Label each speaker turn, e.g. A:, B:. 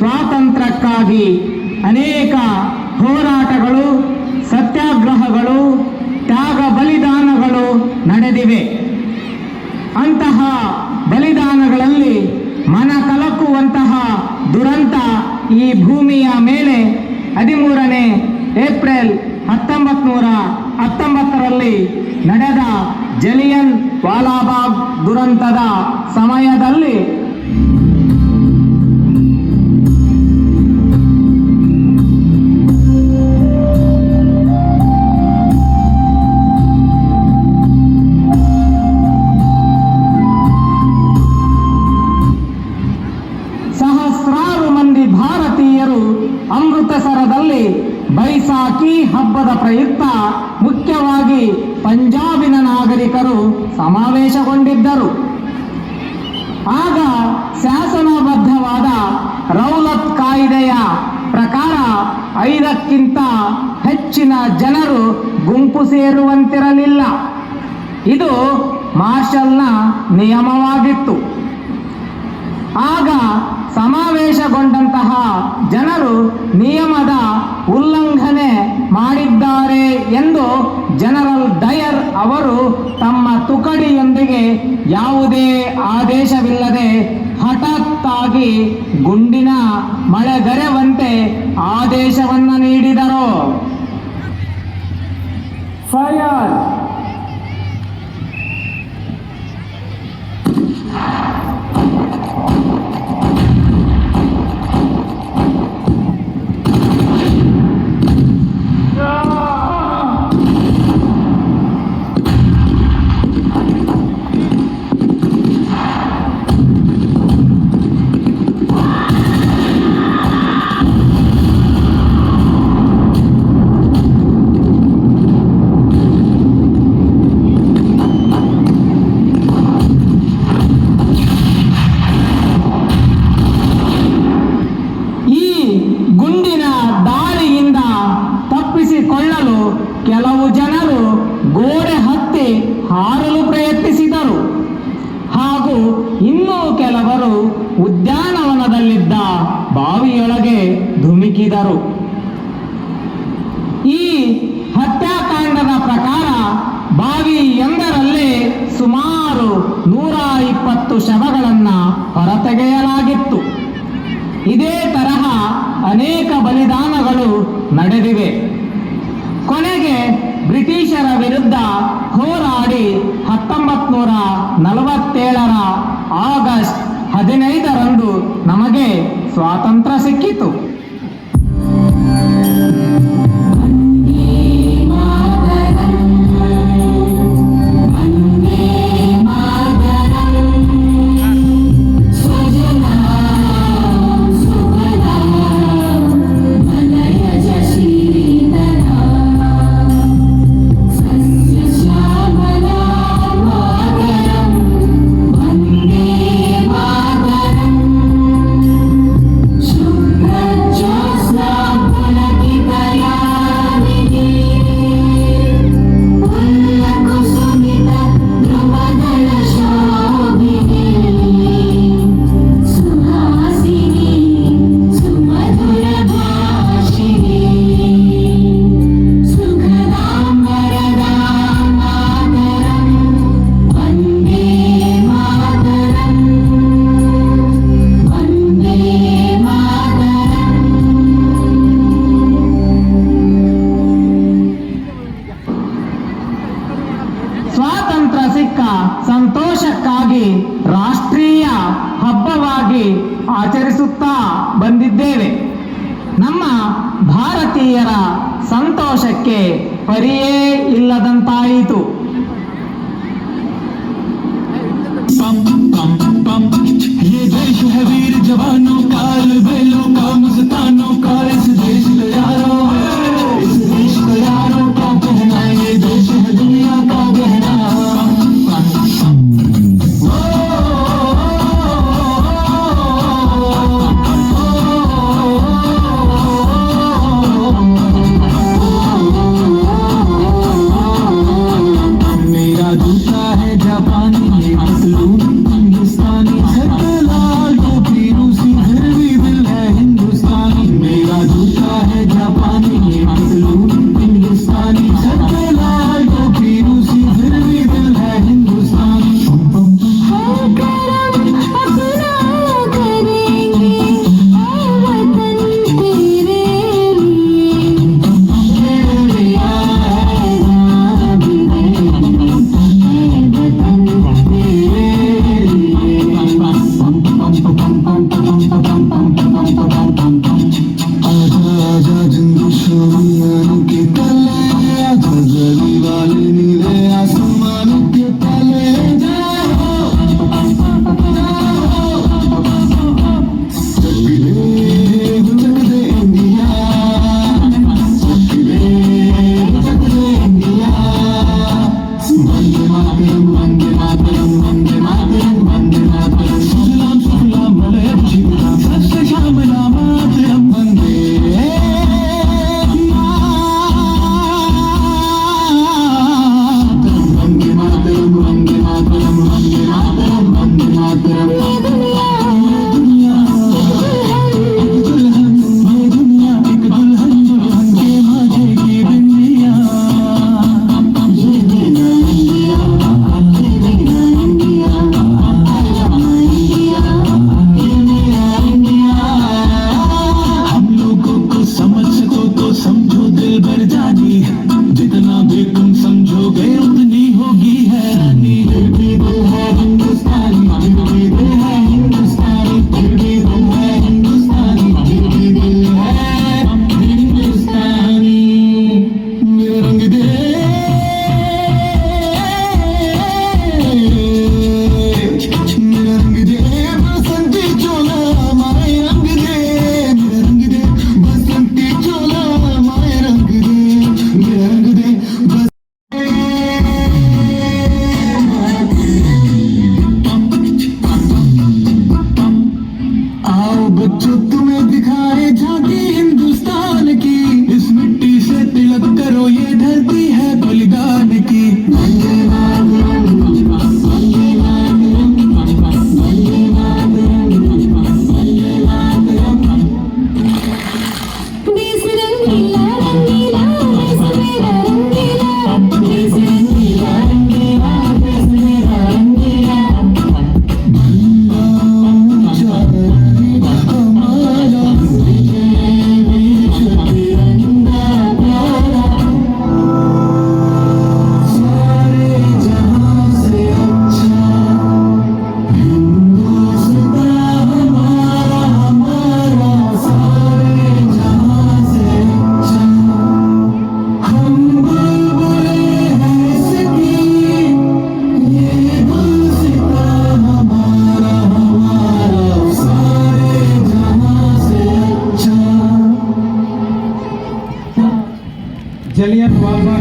A: ಸ್ವಾತಂತ್ರ್ಯಕ್ಕಾಗಿ ಅನೇಕ ಹೋರಾಟಗಳು, ಸತ್ಯಾಗ್ರಹಗಳು, ತ್ಯಾಗ ಬಲಿದಾನಗಳು ನಡೆದಿವೆ. ಅಂತಹ ಬಲಿದಾನಗಳಲ್ಲಿ ಮನ ಕಲಕುವಂತಹ ದುರಂತ ಈ ಭೂಮಿಯ ಮೇಲೆ 13ನೇ ಏಪ್ರಿಲ್ 1919ರಲ್ಲಿ ನಡೆದ ಜಲಿಯನ್ ವಾಲಾಬಾಗ್ ದುರಂತದ ಸಮಯದಲ್ಲಿ ಸಹಸ್ರಾರು ಮಂದಿ ಭಾರತೀಯರು ಅಮೃತಸರದಲ್ಲಿ ಬೈಸಾಖಿ ಹಬ್ಬದ ಪ್ರಯುಕ್ತ ಮುಖ್ಯವಾಗಿ ಪಂಜಾಬಿನ ನಾಗರಿಕರು ಸಮಾವೇಶಗೊಂಡಿದ್ದರು. ಆಗ ಶಾಸನಬದ್ಧವಾದ ರೌಲತ್ ಕಾಯ್ದೆಯ ಪ್ರಕಾರ 5ಕ್ಕಿಂತ ಹೆಚ್ಚಿನ ಜನರು ಗುಂಪು ಸೇರುವಂತಿರಲಿಲ್ಲ. ಇದು ಮಾರ್ಷಲ್ನ ನಿಯಮವಾಗಿತ್ತು. ಆಗ ಸಮಾವೇಶಗೊಂಡಂತಹ ಜನರು ನಿಯಮದ ಉಲ್ಲಂಘನೆ ಮಾಡಿದ್ದಾರೆ ಎಂದು ಜನರಲ್ ಡಯರ್ ಅವರು ತಮ್ಮ ತುಕಡಿಯೊಂದಿಗೆ ಯಾವುದೇ ಆದೇಶವಿಲ್ಲದೆ ಹಠಾತ್ತಾಗಿ ಗುಂಡಿನ ಮಳೆಗರೆವಂತೆ ಆದೇಶವನ್ನು ನೀಡಿದರು. ಫೈರ್! ಕೆಲವು ಜನರು ಗೋಡೆ ಹತ್ತಿ ಹಾರಲು ಪ್ರಯತ್ನಿಸಿದರು ಹಾಗೂ ಇನ್ನೂ ಕೆಲವರು ಉದ್ಯಾನವನದಲ್ಲಿದ್ದ ಬಾವಿಯೊಳಗೆ ಧುಮುಕಿದರು. ಈ ಹತ್ಯಾಕಾಂಡದ ಪ್ರಕಾರ ಬಾವಿಯೊಂದರಲ್ಲಿ ಸುಮಾರು 120 ಶವಗಳನ್ನು ಹೊರತೆಗೆಯಲಾಗಿತ್ತು. ಇದೇ ತರಹ ಅನೇಕ ಬಲಿದಾನಗಳು ನಡೆದಿವೆ. ಕೊನೆಗೆ ಬ್ರಿಟಿಷರ ವಿರುದ್ಧ ಹೋರಾಡಿ 1947ರ ಆಗಸ್ಟ್ 15ರಂದು ನಮಗೆ ಸ್ವಾತಂತ್ರ್ಯ ಸಿಕ್ಕಿತು. ಸ್ವಾತಂತ್ರ್ಯ ಸಿಕ್ಕ ಸಂತೋಷಕ್ಕಾಗಿ ರಾಷ್ಟ್ರೀಯ ಹಬ್ಬವಾಗಿ ಆಚರಿಸುತ್ತಾ ಬಂದಿದ್ದೇವೆ. ನಮ್ಮ ಭಾರತೀಯರ ಸಂತೋಷಕ್ಕೆ ಪರಿಯೇ ಇಲ್ಲದಂತಾಯಿತು.
B: ये देश है वीर जवानों का, बेलों का, मस्तानों का, इस देश का यारों, इस देश का यारों का कहना, ये देश है दुनिया का कहना. मेरा जूता है जापानी, ये पतलून हिंदुस्तानी, लाल टोपी रूसी है. आजा आजा जिंदू शोमियान के तले आजा गली वाले नीले आसमान के तले जाओ चक दे इंडिया चक दे इंडिया वंदे मातरम वंदे मातरम वंदे मातरम वंदे मातरम सुजलाम सुफलाम मलयज जीवनम सस्य श्यामलाम मातरम वंदे मातरम वंदे मातरम वंदे मातरम वंदे मातरम दुनिया दुल्हन ये दुनिया एक दुल्हन दुल्हन के माथे की बिंदिया ये मेरा इंडिया ये मेरा इंडिया हम लोगों को समझ सको तो समझो दिल भर जानी जितना भी तुम समझोगे उतनी होगी हैरानी दिल भी दिल है हिंदुस्तानी दिल भी दिल है हिंदुस्तानी दिल भी दिल है हिंदुस्तानी दिल भी दिल है हिंदुस्तानी मेरा रंग दे मेरा रंग दे बसंती चोला माए रंग दे मेरा रंग दे बसंती चोला माए रंग दे मेरा रंग दे बस आओ बच्चों तुम्हें दिखाए झांकी हिंदुस्तान की इस मिट्टी से तिलक करो ये धरती है बलिदान की वंदे मातरम वंदे मातरम वंदे मातरम वंदे मातरम
C: देश रंगीला रंगीला देश मेरा रंगीला देश रंगीला रंगीला देश मेरा रंगीला
B: हमारा बीच तिरंगा प्यारा सारे जहां से अच्छा हिंदुस्तान हमारा हमारा सारे जहां से अच्छा हम बुलबुलें हैं इसकी ये गुलसिता हमारा हमारा सारे जहां से अच्छा
A: जलियन वाला